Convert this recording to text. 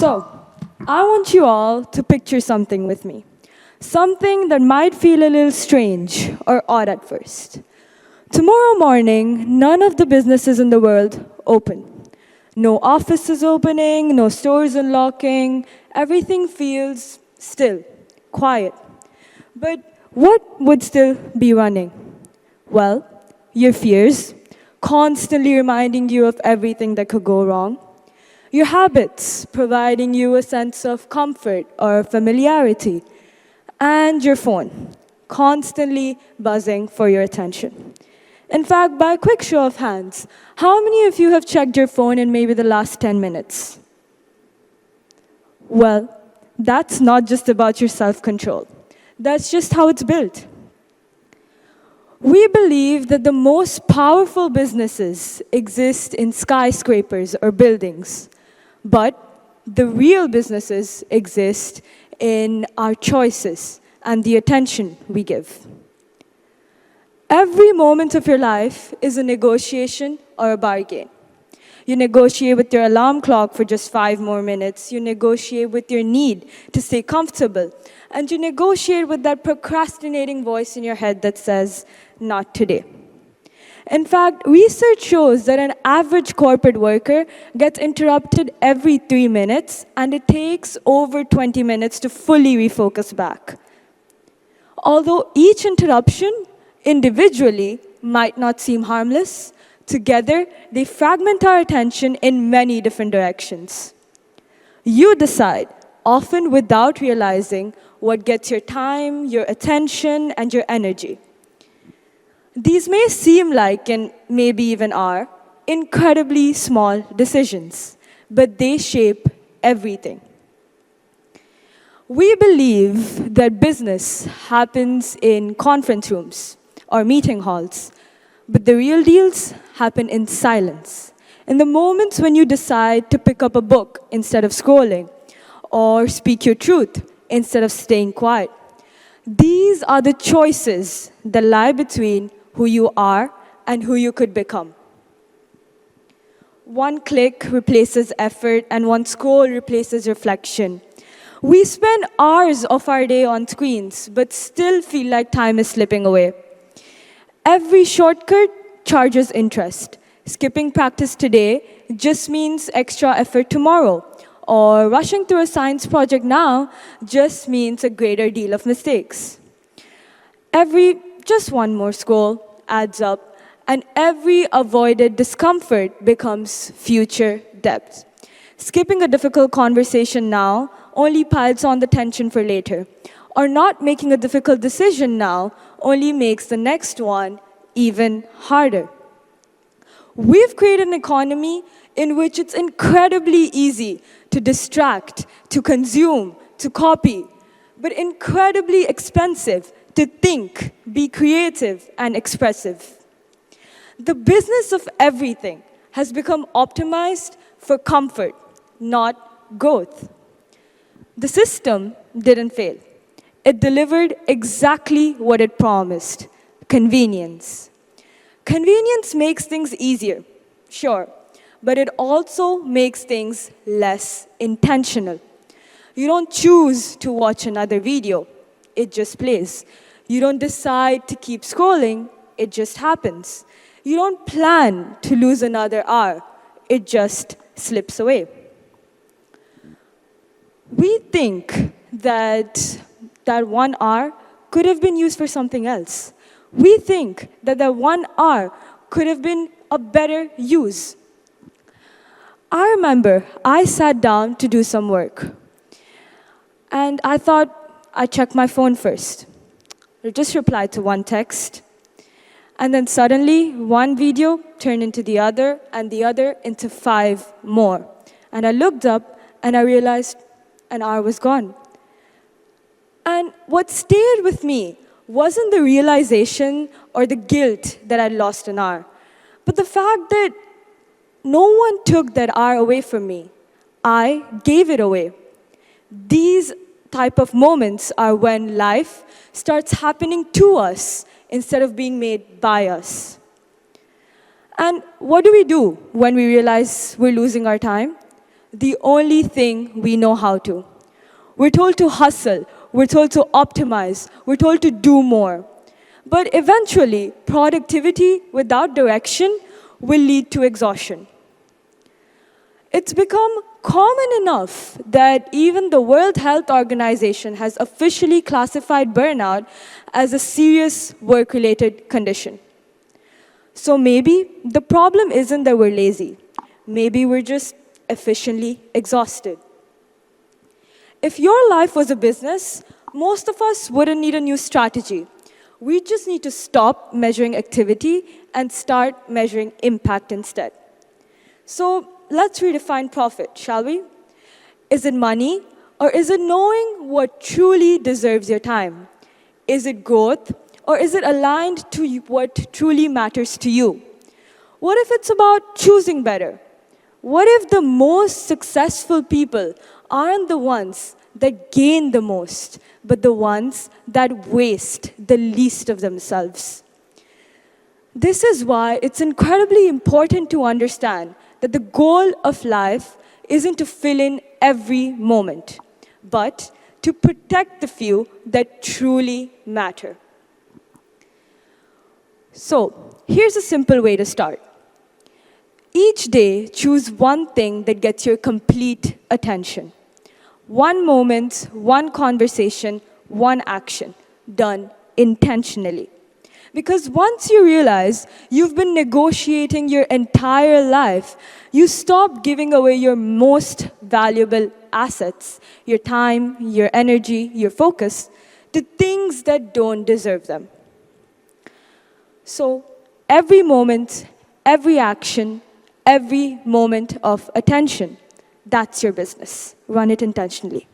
So, I want you all to picture something with me. Something that might feel a little strange or odd at first. Tomorrow morning, none of the businesses in the world open. No offices opening, no stores unlocking. Everything feels still, quiet. But what would still be running? Well, your fears, constantly reminding you of everything that could go wrong. Your habits, providing you a sense of comfort or familiarity. And your phone, constantly buzzing for your attention. In fact, by a quick show of hands, how many of you have checked your phone in maybe the last 10 minutes? Well, that's not just about your self-control. That's just how it's built. We believe that the most powerful businesses exist in skyscrapers or buildings, but the real businesses exist in our choices and the attention we give. Every moment of your life is a negotiation or a bargain. You negotiate with your alarm clock for just 5 more minutes. You negotiate with your need to stay comfortable. And you negotiate with that procrastinating voice in your head that says, not today. In fact, research shows that an average corporate worker gets interrupted every 3 minutes, and it takes over 20 minutes to fully refocus back. Although each interruption individually might not seem harmless, together they fragment our attention in many different directions. You decide, often without realizing, what gets your time, your attention, and your energy. These may seem like, and maybe even are, incredibly small decisions, but they shape everything. We believe that business happens in conference rooms or meeting halls, but the real deals happen in silence. In the moments when you decide to pick up a book instead of scrolling, or speak your truth instead of staying quiet. These are the choices that lie between who you are and who you could become. One click replaces effort, and one scroll replaces reflection. We spend hours of our day on screens, but still feel like time is slipping away. Every shortcut charges interest. Skipping practice today just means extra effort tomorrow. Or rushing through a science project now just means a greater deal of mistakes. Just one more scroll adds up, and every avoided discomfort becomes future depth. Skipping a difficult conversation now only piles on the tension for later. Or not making a difficult decision now only makes the next one even harder. We've created an economy in which it's incredibly easy to distract, to consume, to copy, but incredibly expensive to think, be creative, and expressive. The business of everything has become optimized for comfort, not growth. The system didn't fail. It delivered exactly what it promised: convenience. Convenience makes things easier, sure, but it also makes things less intentional. You don't choose to watch another video, it just plays. You don't decide to keep scrolling, it just happens. You don't plan to lose another hour, it just slips away. We think that 1 hour could have been used for something else. We think that 1 hour could have been a better use. I remember I sat down to do some work, and I thought I'd check my phone first. I just replied to one text, and then suddenly one video turned into the other, and the other into 5 more. And I looked up, and I realized an hour was gone. And what stayed with me wasn't the realization or the guilt that I'd lost an hour, but the fact that no one took that hour away from me. I gave it away. These type of moments are when life starts happening to us instead of being made by us. And what do we do when we realize we're losing our time? the only thing we know how to. We're told to hustle, we're told to optimize, we're told to do more. But eventually, productivity without direction will lead to exhaustion. It's become common enough that even the World Health Organization has officially classified burnout as a serious work-related condition. So maybe the problem isn't that we're lazy. Maybe we're just efficiently exhausted. If your life was a business, most of us wouldn't need a new strategy. We just need to stop measuring activity and start measuring impact instead. So let's redefine profit, shall we? Is it money, or is it knowing what truly deserves your time? Is it growth, or is it aligned to what truly matters to you? What if it's about choosing better? What if the most successful people aren't the ones that gain the most, but the ones that waste the least of themselves? This is why it's incredibly important to understand that the goal of life isn't to fill in every moment, but to protect the few that truly matter. So, here's a simple way to start. Each day, choose one thing that gets your complete attention. One moment, one conversation, one action, done intentionally. Because once you realize you've been negotiating your entire life, you stop giving away your most valuable assets, your time, your energy, your focus, to things that don't deserve them. So every moment, every action, every moment of attention, that's your business. Run it intentionally.